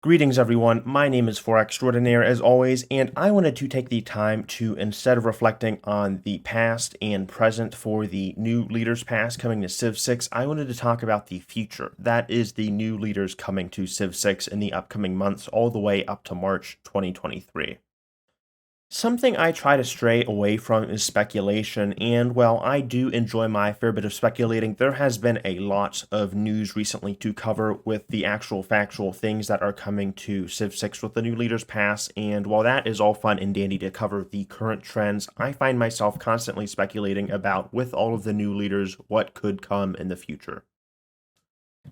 Greetings everyone, my name is Firaxis Extraordinaire as always, and I wanted to take the time to, instead of reflecting on the past and present for the new Leaders Pass coming to Civ 6, I wanted to talk about the future. That is the new leaders coming to Civ 6 in the upcoming months, all the way up to March 2023. Something I try to stray away from is speculation, and while I do enjoy my fair bit of speculating, there has been a lot of news recently to cover with the actual factual things that are coming to Civ 6 with the new Leaders Pass, and while that is all fun and dandy to cover the current trends, I find myself constantly speculating about, with all of the new leaders, what could come in the future.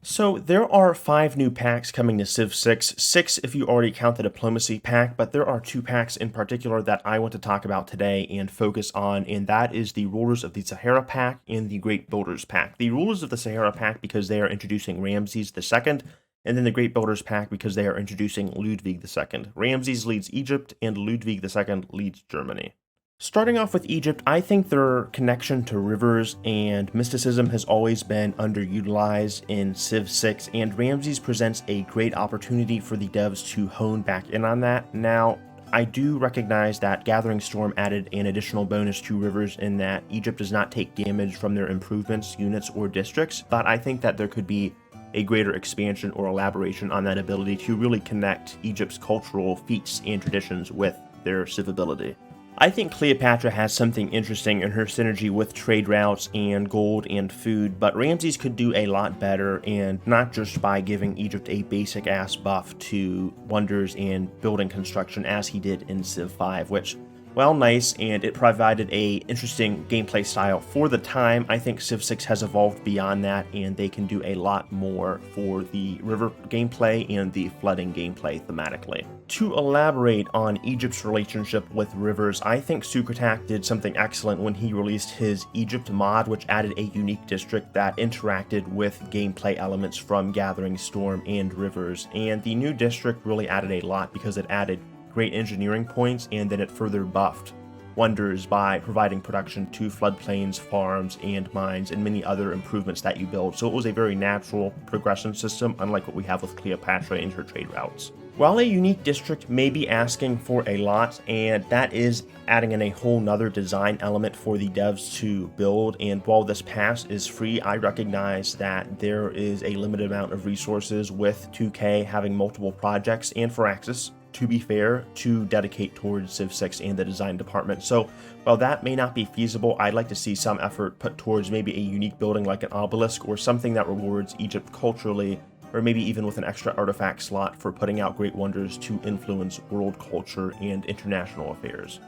So there are 5 new packs coming to Civ 6, 6 if you already count the Diplomacy pack, but there are 2 packs in particular that I want to talk about today and focus on, and that is the Rulers of the Sahara pack and the Great Builders pack. The Rulers of the Sahara pack because they are introducing Ramses II, and then the Great Builders pack because they are introducing Ludwig II. Ramses leads Egypt, and Ludwig II leads Germany. Starting off with Egypt, I think their connection to rivers and mysticism has always been underutilized in Civ 6, and Ramses presents a great opportunity for the devs to hone back in on that. Now, I do recognize that Gathering Storm added an additional bonus to rivers in that Egypt does not take damage from their improvements, units, or districts, but I think that there could be a greater expansion or elaboration on that ability to really connect Egypt's cultural feats and traditions with their civability. I think Cleopatra has something interesting in her synergy with trade routes and gold and food, but Ramses could do a lot better, and not just by giving Egypt a basic ass buff to wonders and building construction as he did in Civ 5, which, well, nice, and it provided a interesting gameplay style for the time. I think Civ 6 has evolved beyond that, and they can do a lot more for the river gameplay and the flooding gameplay thematically. To elaborate on Egypt's relationship with rivers, I think Sucratak did something excellent when he released his Egypt mod, which added a unique district that interacted with gameplay elements from Gathering Storm and rivers, and the new district really added a lot because it added great engineering points, and then it further buffed wonders by providing production to floodplains, farms, and mines, and many other improvements that you build. So it was a very natural progression system, unlike what we have with Cleopatra and her trade routes. While a unique district may be asking for a lot, and that is adding in a whole nother design element for the devs to build, and while this pass is free, I recognize that there is a limited amount of resources with 2K having multiple projects, and Firaxis, to be fair, to dedicate towards Civ 6 and the design department. So while that may not be feasible, I'd like to see some effort put towards maybe a unique building like an obelisk or something that rewards Egypt culturally, or maybe even with an extra artifact slot for putting out great wonders to influence world culture and international affairs.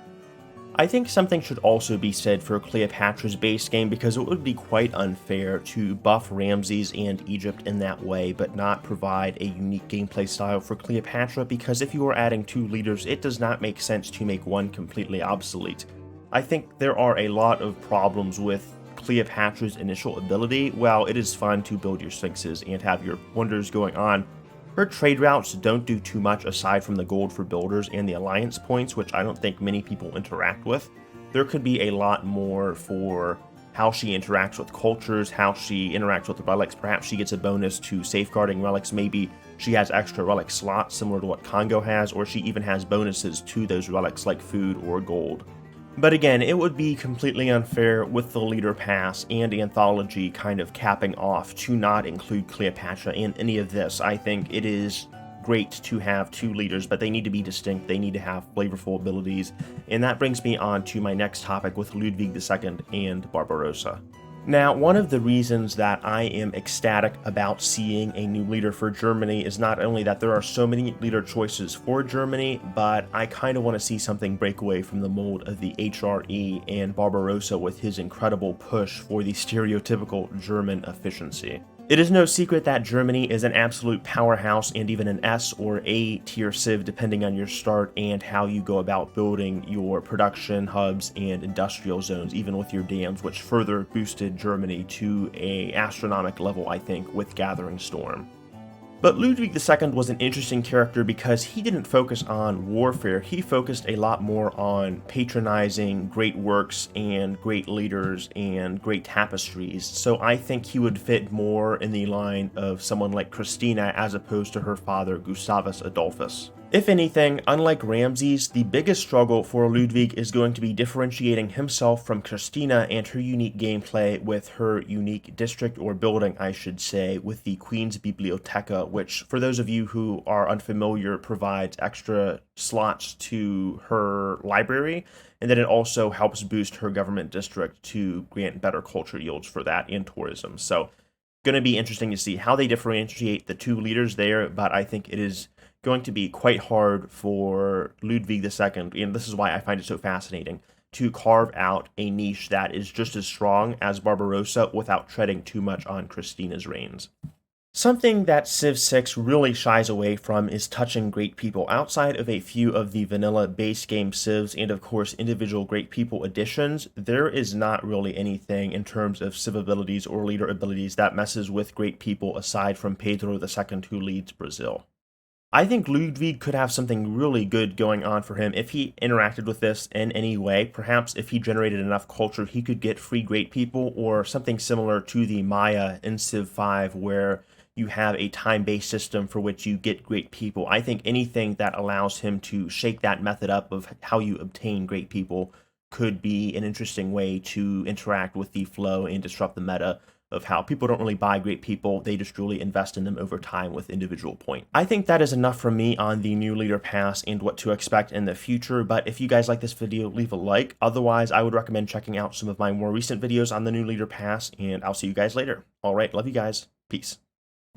I think something should also be said for Cleopatra's base game, because it would be quite unfair to buff Ramses and Egypt in that way but not provide a unique gameplay style for Cleopatra, because if you are adding 2 leaders, it does not make sense to make one completely obsolete. I think there are a lot of problems with Cleopatra's initial ability. While it is fun to build your sphinxes and have your wonders going on, her trade routes don't do too much aside from the gold for builders and the alliance points, which I don't think many people interact with. There could be a lot more for how she interacts with cultures, how she interacts with relics. Perhaps she gets a bonus to safeguarding relics. Maybe she has extra relic slots similar to what Congo has, or she even has bonuses to those relics like food or gold. But again, it would be completely unfair with the Leader Pass and Anthology kind of capping off to not include Cleopatra in any of this. I think it is great to have 2 leaders, but they need to be distinct, they need to have flavorful abilities, and that brings me on to my next topic with Ludwig II and Barbarossa. Now, one of the reasons that I am ecstatic about seeing a new leader for Germany is not only that there are so many leader choices for Germany, but I kind of want to see something break away from the mold of the HRE and Barbarossa with his incredible push for the stereotypical German efficiency. It is no secret that Germany is an absolute powerhouse and even an S or A tier civ depending on your start and how you go about building your production hubs and industrial zones, even with your dams, which further boosted Germany to an astronomical level, I think, with Gathering Storm. But Ludwig II was an interesting character because he didn't focus on warfare. He focused a lot more on patronizing great works and great leaders and great tapestries. So I think he would fit more in the line of someone like Christina as opposed to her father, Gustavus Adolphus. If anything, unlike Ramses, the biggest struggle for Ludwig is going to be differentiating himself from Christina and her unique gameplay with her unique district, or building, I should say, with the Queen's Bibliotheca, which, for those of you who are unfamiliar, provides extra slots to her library, and then it also helps boost her government district to grant better culture yields for that and tourism. So, going to be interesting to see how they differentiate the two leaders there, but I think it is going to be quite hard for Ludwig II, and this is why I find it so fascinating, to carve out a niche that is just as strong as Barbarossa without treading too much on Christina's reigns. Something that Civ 6 really shies away from is touching great people. Outside of a few of the vanilla base game civs and of course individual great people additions, there is not really anything in terms of civ abilities or leader abilities that messes with great people aside from Pedro II, who leads Brazil. I think Ludwig could have something really good going on for him if he interacted with this in any way. Perhaps if he generated enough culture, he could get free great people, or something similar to the Maya in Civ 5, where you have a time-based system for which you get great people. I think anything that allows him to shake that method up of how you obtain great people could be an interesting way to interact with the flow and disrupt the meta of how people don't really buy great people, they just really invest in them over time with individual points. I think that is enough from me on the new leader pass and what to expect in the future, but if you guys like this video, leave a like. Otherwise, I would recommend checking out some of my more recent videos on the new leader pass, and I'll see you guys later. Alright, love you guys. Peace.